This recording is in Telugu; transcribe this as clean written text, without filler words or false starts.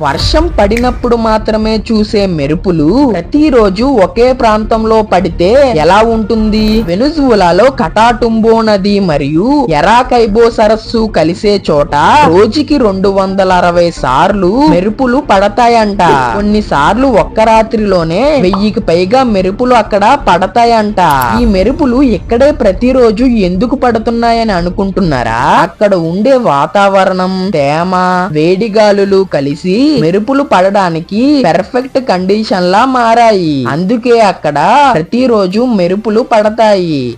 వర్షం పడినప్పుడు మాత్రమే చూసే మెరుపులు ప్రతిరోజు ఒకే ప్రాంతంలో పడితే ఎలా ఉంటుంది? వెనుజులాలో కటాటుంబో నది మరియు ఎరాకైబో సరస్సు కలిసే చోట రోజుకి 260 సార్లు మెరుపులు పడతాయంట. కొన్నిసార్లు ఒక్క రాత్రిలోనే 1000కి పైగా మెరుపులు అక్కడ పడతాయంట. ఈ మెరుపులు ఇక్కడే ప్రతిరోజు ఎందుకు పడుతున్నాయని అనుకుంటున్నారా? అక్కడ ఉండే వాతావరణం, తేమ, వేడిగాలులు కలిసి మెరుపులు పడడానికి పెర్ఫెక్ట్ కండిషన్ లా మారాయి. అందుకే అక్కడ ప్రతిరోజు మెరుపులు పడతాయి.